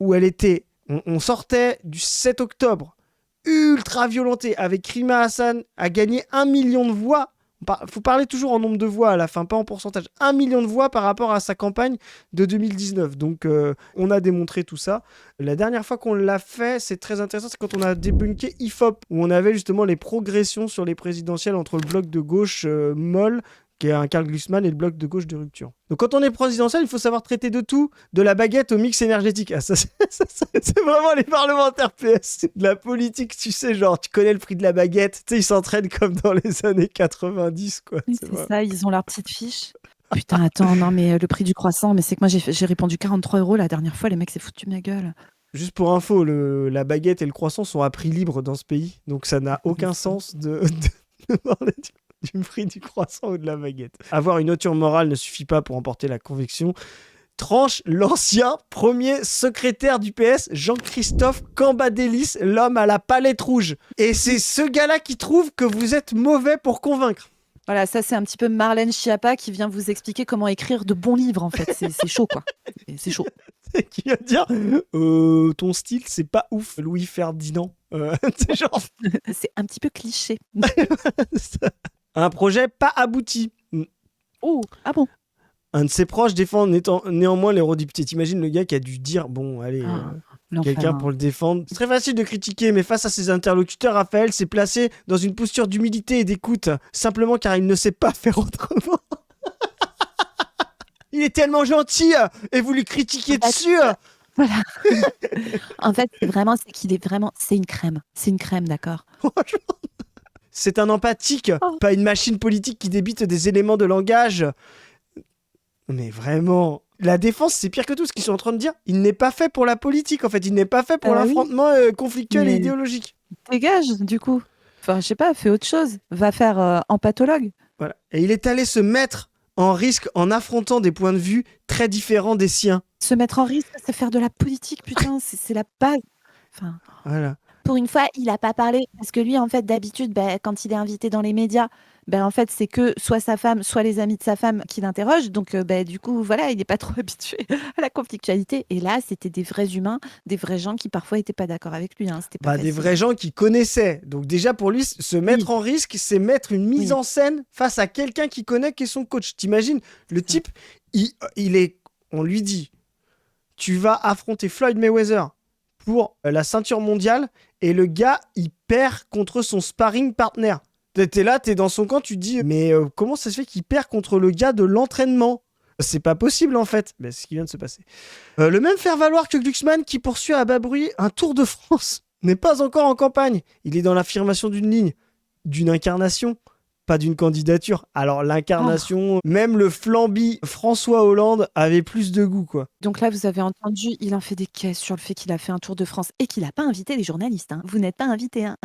où elle était, on sortait du 7 octobre, ultra violenté, avec Rima Hassan, a gagné 1 million de voix. Faut parler toujours en nombre de voix à la fin, pas en pourcentage. 1 million de voix par rapport à sa campagne de 2019. Donc, on a démontré tout ça. La dernière fois qu'on l'a fait, c'est très intéressant, c'est quand on a débunké IFOP, où on avait justement les progressions sur les présidentielles entre le bloc de gauche molle, qui est un Carl Glucksmann, et le bloc de gauche de rupture. Donc quand on est présidentiel, il faut savoir traiter de tout, de la baguette au mix énergétique. Ah, ça, c'est vraiment les parlementaires PS. C'est de la politique, tu sais, genre, tu connais le prix de la baguette. Tu sais, ils s'entraînent comme dans les années 90, quoi. Oui, c'est ça, ils ont leur petite fiche. Putain, attends, non, mais le prix du croissant, mais c'est que moi, j'ai répondu 43 € la dernière fois, les mecs s'est foutu de ma gueule. Juste pour info, la baguette et le croissant sont à prix libre dans ce pays, donc ça n'a aucun sens de parler du prix du croissant ou de la baguette. Avoir une hauteur morale ne suffit pas pour emporter la conviction. Tranche l'ancien premier secrétaire du PS, Jean-Christophe Cambadélis, l'homme à la palette rouge. Et c'est ce gars-là qui trouve que vous êtes mauvais pour convaincre. Voilà, ça c'est un petit peu Marlène Schiappa qui vient vous expliquer comment écrire de bons livres en fait. C'est chaud quoi. C'est chaud. Qui vient dire ton style c'est pas ouf, Louis Ferdinand. C'est genre... c'est un petit peu cliché. Un projet pas abouti. Oh, ah bon. Un de ses proches défend néanmoins l'eurodéputé. T'imagines le gars qui a dû dire bon allez, quelqu'un pour le défendre. C'est très facile de critiquer, mais face à ses interlocuteurs, Raphaël s'est placé dans une posture d'humilité et d'écoute, simplement car il ne sait pas faire autrement. Il est tellement gentil et vous lui critiquez dessus. Voilà. En fait, c'est une crème. C'est une crème, d'accord. C'est un empathique, pas une machine politique qui débite des éléments de langage. Mais vraiment, la défense, c'est pire que tout. Ce qu'ils sont en train de dire, il n'est pas fait pour la politique, en fait. Il n'est pas fait pour l'affrontement conflictuel et idéologique. Dégage, du coup. Enfin, je sais pas, fais autre chose. Va faire empathologue. Voilà. Et il est allé se mettre en risque en affrontant des points de vue très différents des siens. Se mettre en risque, c'est faire de la politique, putain. C'est la base. Enfin... Voilà. Pour une fois, il n'a pas parlé, parce que lui, en fait, d'habitude, quand il est invité dans les médias, en fait, c'est que soit sa femme, soit les amis de sa femme qui l'interrogent. Donc, du coup, voilà, il n'est pas trop habitué à la conflictualité. Et là, c'était des vrais humains, des vrais gens qui parfois n'étaient pas d'accord avec lui. Hein. C'était pas des vrais gens qui connaissaient. Donc déjà, pour lui, se mettre en risque, c'est mettre une mise en scène face à quelqu'un qui connaît, qui est son coach. T'imagines, le type, on lui dit, tu vas affronter Floyd Mayweather pour la ceinture mondiale, et le gars, il perd contre son sparring partner. T'es là, t'es dans son camp, tu te dis, mais comment ça se fait qu'il perd contre le gars de l'entraînement ? C'est pas possible en fait. C'est ce qui vient de se passer. Le même faire-valoir que Glucksmann qui poursuit à bas bruit un Tour de France n'est pas encore en campagne. Il est dans l'affirmation d'une ligne, d'une incarnation, pas d'une candidature. Alors l'incarnation, même le flambi François Hollande avait plus de goût, quoi. Donc là, vous avez entendu, il en fait des caisses sur le fait qu'il a fait un Tour de France et qu'il n'a pas invité les journalistes. Hein. Vous n'êtes pas invité. Hein.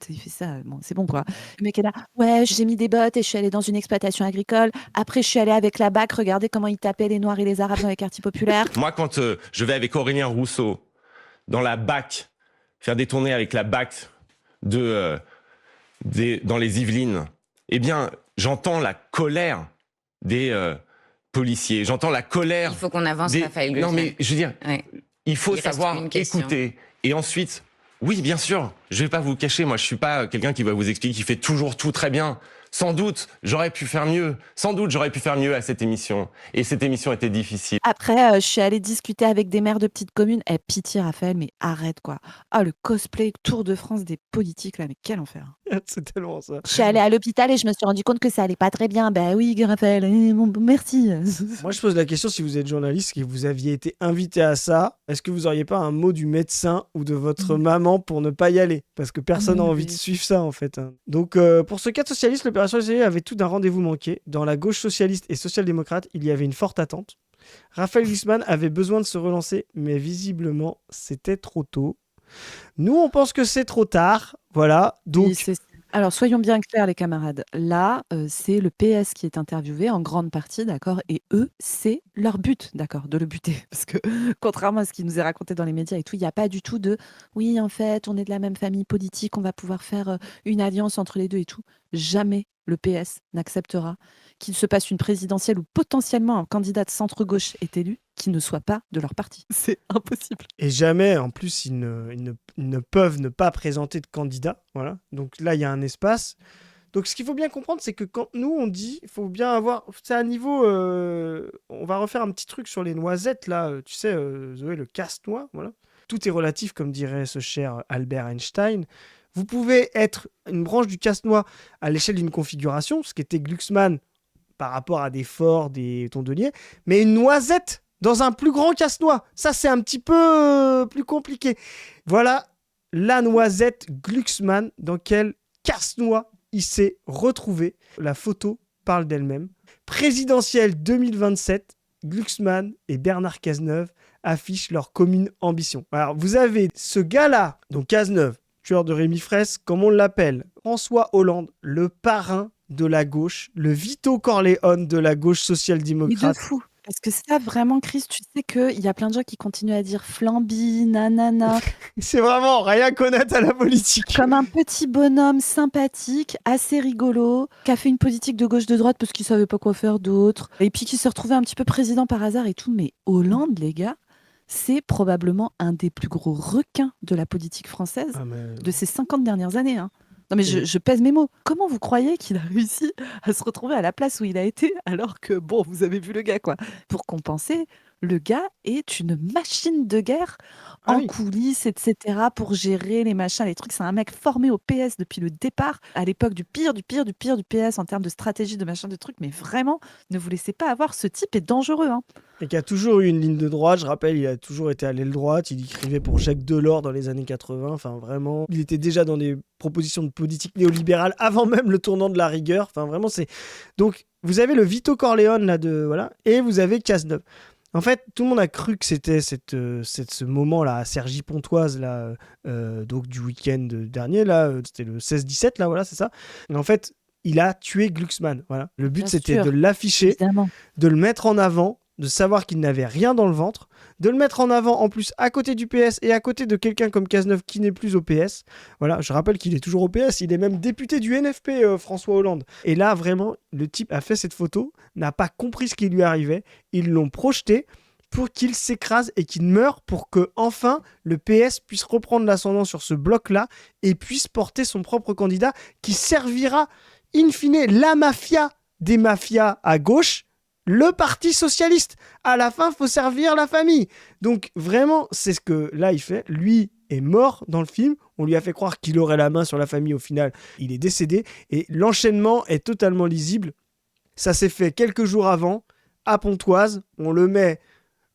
Il fait ça, bon, c'est bon quoi. Le mec est là, ouais, j'ai mis des bottes et je suis allée dans une exploitation agricole. Après, je suis allée avec la BAC, regardez comment ils tapaient les Noirs et les Arabes dans les quartiers populaires. Moi, quand je vais avec Aurélien Rousseau dans la BAC, faire des tournées avec la BAC dans les Yvelines, eh bien, j'entends la colère des policiers. J'entends la colère. Il faut qu'on avance, Raphaël Glucksmann. Non, mais je veux dire, il faut savoir écouter. Et ensuite, oui, bien sûr, je vais pas vous cacher. Moi, je suis pas quelqu'un qui va vous expliquer qu'il fait toujours tout très bien. Sans doute, j'aurais pu faire mieux. Sans doute, j'aurais pu faire mieux à cette émission. Et cette émission était difficile. Après, je suis allée discuter avec des maires de petites communes. Pitié, Raphaël, mais arrête, quoi. Ah, le cosplay Tour de France des politiques, là, mais quel enfer. C'est tellement ça. Je suis allée à l'hôpital et je me suis rendu compte que ça allait pas très bien. Oui, Raphaël, bon, merci. Moi, je pose la question, si vous êtes journaliste et que vous aviez été invité à ça, est-ce que vous auriez pas un mot du médecin ou de votre maman pour ne pas y aller ? Parce que personne n'a envie de suivre ça, en fait. Donc, pour ce cas de socialiste, l'opération essayée avait tout d'un rendez-vous manqué. Dans la gauche socialiste et social-démocrate, il y avait une forte attente. Raphaël Glucksmann avait besoin de se relancer, mais visiblement, c'était trop tôt. Nous, on pense que c'est trop tard. Voilà. Donc, alors, soyons bien clairs, les camarades. Là, c'est le PS qui est interviewé en grande partie, d'accord. Et eux, c'est leur but, d'accord, de le buter. Parce que, contrairement à ce qui nous est raconté dans les médias et tout, il n'y a pas du tout de « oui, en fait, on est de la même famille politique, on va pouvoir faire une alliance entre les deux et tout ». Jamais le PS n'acceptera qu'il se passe une présidentielle où potentiellement un candidat de centre-gauche est élu qui ne soit pas de leur parti. C'est impossible. Et jamais, en plus, ils ne peuvent ne pas présenter de candidat. Voilà. Donc là, il y a un espace. Donc ce qu'il faut bien comprendre, c'est que quand nous, on dit, il faut bien avoir... C'est à niveau... on va refaire un petit truc sur les noisettes, là. Tu sais, Zoé, le casse-noix. Voilà. Tout est relatif, comme dirait ce cher Albert Einstein. Vous pouvez être une branche du casse-noix à l'échelle d'une configuration, ce qui était Glucksmann par rapport à des forts, des tondeliers, mais une noisette dans un plus grand casse-noix. Ça, c'est un petit peu plus compliqué. Voilà la noisette Glucksmann dans quel casse-noix il s'est retrouvé. La photo parle d'elle-même. Présidentielle 2027, Glucksmann et Bernard Cazeneuve affichent leur commune ambition. Alors, vous avez ce gars-là, donc Cazeneuve, tueur de Rémi Fraisse, comme on l'appelle, François Hollande, le parrain de la gauche, le Vito Corleone de la gauche social-démocrate. Mais de fou. Parce que ça, vraiment, Chris, tu sais qu'il y a plein de gens qui continuent à dire flambi, nanana. C'est vraiment rien connaître à la politique. Comme un petit bonhomme sympathique, assez rigolo, qui a fait une politique de gauche de droite parce qu'il savait pas quoi faire d'autre. Et puis qui s'est retrouvé un petit peu président par hasard et tout. Mais Hollande, les gars, c'est probablement un des plus gros requins de la politique française de ces 50 dernières années. Hein. Non mais je pèse mes mots. Comment vous croyez qu'il a réussi à se retrouver à la place où il a été alors que, bon, vous avez vu le gars, quoi. Pour compenser, le gars est une machine de guerre en coulisses, etc. pour gérer les machins, les trucs. C'est un mec formé au PS depuis le départ, à l'époque du pire du PS en termes de stratégie, de machin, de trucs. Mais vraiment, ne vous laissez pas avoir. Ce type est dangereux. Hein. Et qui a toujours eu une ligne de droite. Je rappelle, il a toujours été à l'aile droite. Il écrivait pour Jacques Delors dans les années 80. Enfin, vraiment, il était déjà dans des propositions de politique néolibérale avant même le tournant de la rigueur. Enfin, vraiment, c'est... Donc, vous avez le Vito Corleone, là, voilà, et vous avez Cazeneuve. En fait, tout le monde a cru que c'était ce moment-là, à Cergy-Pontoise, là, donc du week-end dernier, là, c'était le 16-17, là, voilà, c'est ça. Et en fait, il a tué Glucksmann, voilà. Le but, c'était de l'afficher, évidemment, de le mettre en avant, de savoir qu'il n'avait rien dans le ventre, de le mettre en avant en plus à côté du PS et à côté de quelqu'un comme Cazeneuve qui n'est plus au PS. Voilà, je rappelle qu'il est toujours au PS, il est même député du NFP, François Hollande. Et là, vraiment, le type a fait cette photo, n'a pas compris ce qui lui arrivait, ils l'ont projeté pour qu'il s'écrase et qu'il meure pour que, enfin, le PS puisse reprendre l'ascendant sur ce bloc-là et puisse porter son propre candidat qui servira, in fine, la mafia des mafias à gauche, le Parti socialiste. À la fin, il faut servir la famille. Donc vraiment, c'est ce que là, il fait. Lui est mort dans le film. On lui a fait croire qu'il aurait la main sur la famille. Au final, il est décédé. Et l'enchaînement est totalement lisible. Ça s'est fait quelques jours avant, à Pontoise. On le met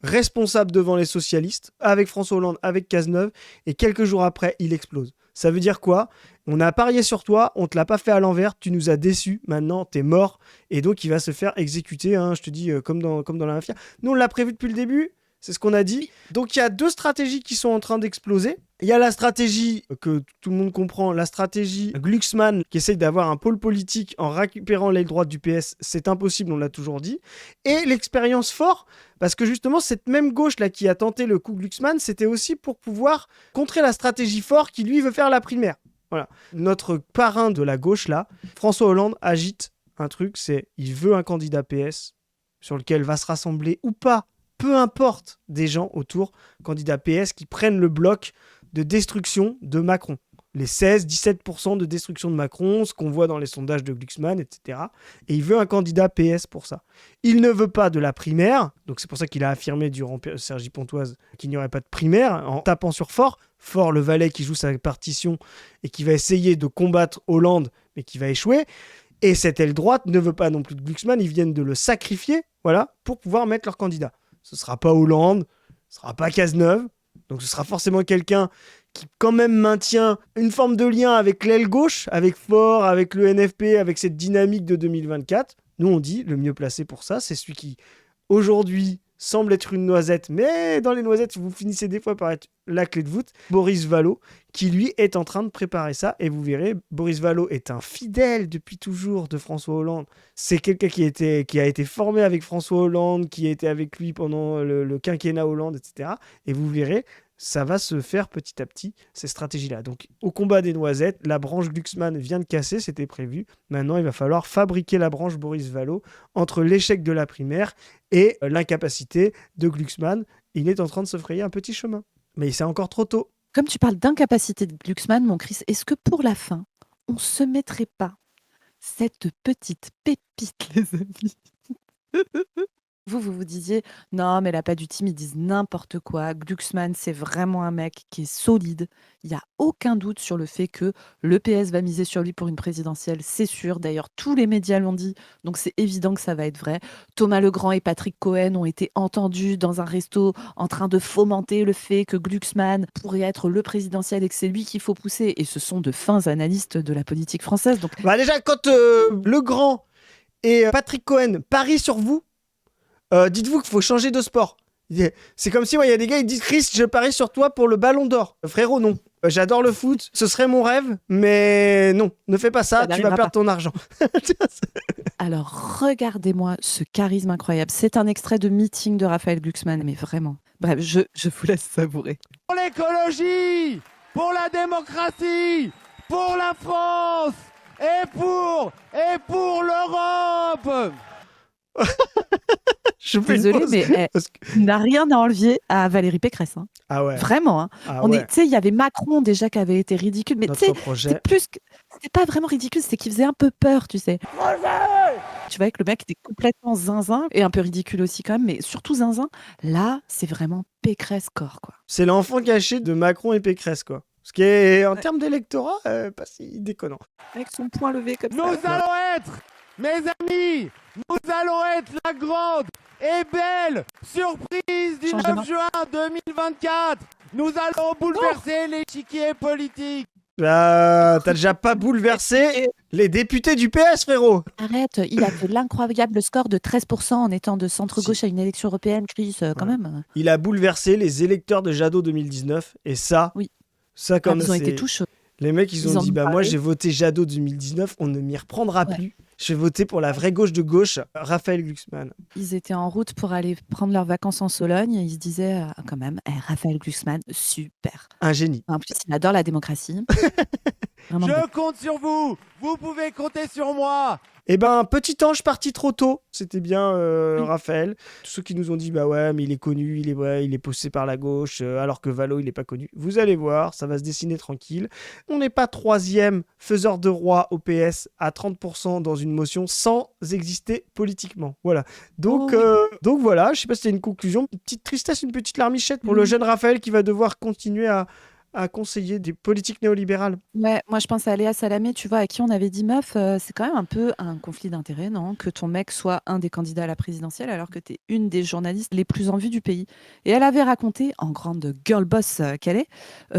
responsable devant les socialistes, avec François Hollande, avec Cazeneuve. Et quelques jours après, il explose. Ça veut dire quoi ? On a parié sur toi, on te l'a pas fait à l'envers, tu nous as déçus, maintenant t'es mort, et donc il va se faire exécuter, hein, je te dis, comme dans la mafia. Nous on l'a prévu depuis le début, c'est ce qu'on a dit. Donc il y a deux stratégies qui sont en train d'exploser. Il y a la stratégie que tout le monde comprend, la stratégie Glucksmann qui essaye d'avoir un pôle politique en récupérant l'aile droite du PS, c'est impossible, on l'a toujours dit. Et l'expérience fort, parce que justement cette même gauche là qui a tenté le coup Glucksmann, c'était aussi pour pouvoir contrer la stratégie fort qui lui veut faire la primaire. Voilà. Notre parrain de la gauche là, François Hollande, agite un truc, c'est il veut un candidat PS sur lequel va se rassembler ou pas, peu importe, des gens autour, candidat PS qui prennent le bloc de destruction de Macron. Les 16-17% de destruction de Macron, ce qu'on voit dans les sondages de Glucksmann, etc. Et il veut un candidat PS pour ça. Il ne veut pas de la primaire, donc c'est pour ça qu'il a affirmé durant Cergy-Pontoise qu'il n'y aurait pas de primaire, en tapant sur Faure, le valet qui joue sa partition et qui va essayer de combattre Hollande, mais qui va échouer. Et cette aile droite ne veut pas non plus de Glucksmann, ils viennent de le sacrifier, voilà, pour pouvoir mettre leur candidat. Ce ne sera pas Hollande, ce ne sera pas Cazeneuve, donc ce sera forcément quelqu'un qui quand même maintient une forme de lien avec l'aile gauche, avec Faure, avec le NFP, avec cette dynamique de 2024. Nous, on dit, le mieux placé pour ça, c'est celui qui, aujourd'hui, semble être une noisette, mais dans les noisettes, vous finissez des fois par être la clé de voûte, Boris Vallaud, qui lui est en train de préparer ça. Et vous verrez, Boris Vallaud est un fidèle depuis toujours de François Hollande. C'est quelqu'un qui a été formé avec François Hollande, qui a été avec lui pendant le quinquennat Hollande, etc. Et vous verrez, ça va se faire petit à petit, ces stratégies-là. Donc, au combat des noisettes, la branche Glucksmann vient de casser, c'était prévu. Maintenant, il va falloir fabriquer la branche Boris Vallaud entre l'échec de la primaire et l'incapacité de Glucksmann. Il est en train de se frayer un petit chemin. Mais c'est encore trop tôt. Comme tu parles d'incapacité de Glucksmann, mon Chris, est-ce que pour la fin, on se mettrait pas cette petite pépite, les amis? Vous disiez, non, mais la pas du team, ils disent n'importe quoi. Glucksmann, c'est vraiment un mec qui est solide. Il n'y a aucun doute sur le fait que le PS va miser sur lui pour une présidentielle, c'est sûr. D'ailleurs, tous les médias l'ont dit, donc c'est évident que ça va être vrai. Thomas Legrand et Patrick Cohen ont été entendus dans un resto en train de fomenter le fait que Glucksmann pourrait être le présidentiel et que c'est lui qu'il faut pousser. Et ce sont de fins analystes de la politique française. Donc, Déjà, quand Legrand et Patrick Cohen parient sur vous, dites-vous qu'il faut changer de sport. C'est comme si il y a des gars qui disent Chris, je parie sur toi pour le ballon d'or. Frérot, non. J'adore le foot, ce serait mon rêve, mais non, ne fais pas ça, tu vas perdre ton argent. Alors, regardez-moi ce charisme incroyable. C'est un extrait de meeting de Raphaël Glucksmann, mais vraiment. Bref, je vous laisse savourer. Pour l'écologie, pour la démocratie, pour la France et pour l'Europe. Désolée, mais elle n'a rien à enlever à Valérie Pécresse. Hein. Ah ouais. Vraiment. Hein. Ah ouais. Tu sais, il y avait Macron déjà qui avait été ridicule, mais tu sais, c'était pas vraiment ridicule, c'était qu'il faisait un peu peur, tu sais. Tu vois que le mec était complètement zinzin et un peu ridicule aussi quand même, mais surtout zinzin. Là, c'est vraiment Pécresse corps, quoi. C'est l'enfant caché de Macron et Pécresse, quoi. Ce qui est, en termes d'électorat, pas si déconnant. Avec son poing levé comme ça. Nous allons être, mes amis, nous allons être la grande et belle surprise du 9 juin 2024. Nous allons bouleverser l'échiquier politique. T'as déjà pas bouleversé les députés du PS, frérot. Arrête, il a fait l'incroyable score de 13% en étant de centre-gauche à une élection européenne, Chris, quand même. Il a bouleversé les électeurs de Jadot 2019, et ça, ça quand même, ils ont été tout chauds. Les mecs, ils ont dit, moi j'ai voté Jadot 2019, on ne m'y reprendra plus. Je vais voter pour la vraie gauche de gauche, Raphaël Glucksmann. Ils étaient en route pour aller prendre leurs vacances en Sologne. Ils se disaient quand même, Raphaël Glucksmann, super. Un génie. En plus, il adore la démocratie. Je compte sur vous. Vous pouvez compter sur moi. Eh ben, petit ange parti trop tôt. C'était bien, Raphaël. Tous ceux qui nous ont dit, bah ouais, mais il est connu, il est poussé par la gauche, alors que Vallaud, il n'est pas connu. Vous allez voir, ça va se dessiner tranquille. On n'est pas troisième faiseur de roi au PS à 30% dans une motion sans exister politiquement. Voilà. Donc voilà, je sais pas si c'était une conclusion. Une petite tristesse, une petite larmichette pour le jeune Raphaël qui va devoir continuer à conseiller des politiques néolibérales. Ouais, moi je pense à Léa Salamé, tu vois, à qui on avait dit meuf, c'est quand même un peu un conflit d'intérêts, non? Que ton mec soit un des candidats à la présidentielle alors que t'es une des journalistes les plus en vue du pays. Et elle avait raconté, en grande girl boss qu'elle est,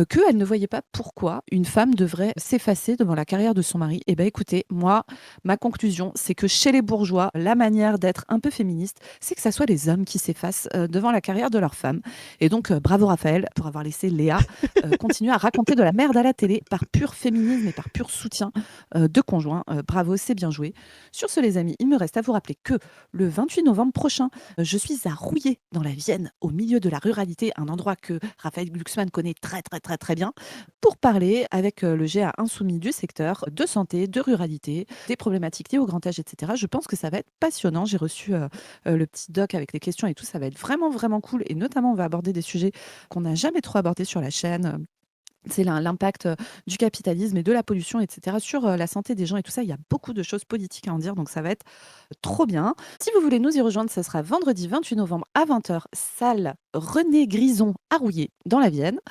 qu'elle ne voyait pas pourquoi une femme devrait s'effacer devant la carrière de son mari. Et ben écoutez, moi, ma conclusion, c'est que chez les bourgeois, la manière d'être un peu féministe, c'est que ça soit les hommes qui s'effacent devant la carrière de leur femme. Et donc, bravo Raphaël pour avoir laissé Léa continuer à raconter de la merde à la télé par pur féminisme et par pur soutien de conjoint. Bravo, c'est bien joué. Sur ce, les amis, il me reste à vous rappeler que le 28 novembre prochain, je suis à Rouillé, dans la Vienne, au milieu de la ruralité, un endroit que Raphaël Glucksmann connaît très bien, pour parler avec le GA insoumis du secteur de santé, de ruralité, des problématiques liées au grand âge, etc. Je pense que ça va être passionnant. J'ai reçu le petit doc avec les questions et tout. Ça va être vraiment cool. Et notamment, on va aborder des sujets qu'on n'a jamais trop abordés sur la chaîne. C'est l'impact du capitalisme et de la pollution, etc. sur la santé des gens et tout ça. Il y a beaucoup de choses politiques à en dire, donc ça va être trop bien. Si vous voulez nous y rejoindre, ça sera vendredi 28 novembre à 20h, salle René Grison à Rouillé, dans la Vienne.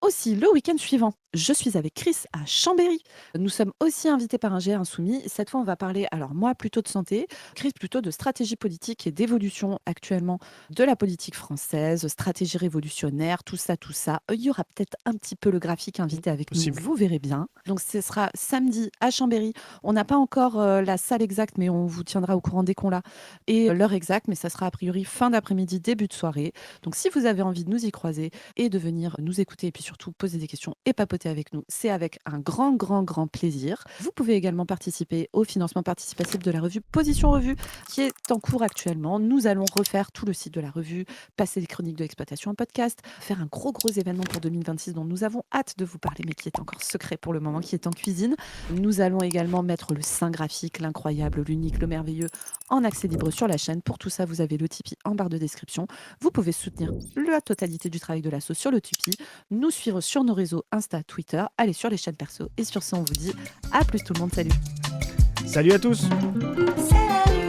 Aussi, le week-end suivant, Je suis avec Chris à Chambéry. Nous sommes aussi invités par un GR Insoumis. Cette fois, on va parler, alors moi, plutôt de santé, Chris, plutôt de stratégie politique et d'évolution actuellement de la politique française, stratégie révolutionnaire, tout ça, tout ça. Il y aura peut-être un petit peu le graphique invité avec Possible. nous, vous verrez bien. Donc, ce sera samedi à Chambéry. On n'a pas encore la salle exacte, mais on vous tiendra au courant dès qu'on l'a. Et l'heure exacte, mais ça sera a priori fin d'après-midi, début de soirée. Donc, si vous avez envie de nous y croiser et de venir nous écouter et puis surtout poser des questions et papoter avec nous, c'est avec un grand, grand, grand plaisir. Vous pouvez également participer au financement participatif de la revue Position Revue, qui est en cours actuellement. Nous allons refaire tout le site de la revue, passer les chroniques de l'exploitation en podcast, faire un gros, gros événement pour 2026 dont nous avons hâte de vous parler, mais qui est encore secret pour le moment, qui est en cuisine. Nous allons également mettre le Saint graphique, l'incroyable, l'unique, le merveilleux en accès libre sur la chaîne. Pour tout ça, vous avez le Tipeee en barre de description. Vous pouvez soutenir la totalité du travail de l'asso sur le Tipeee, nous suivre sur nos réseaux Insta, Twitter, aller sur les chaînes perso. Et sur ce, on vous dit à plus tout le monde. Salut. Salut à tous. Salut.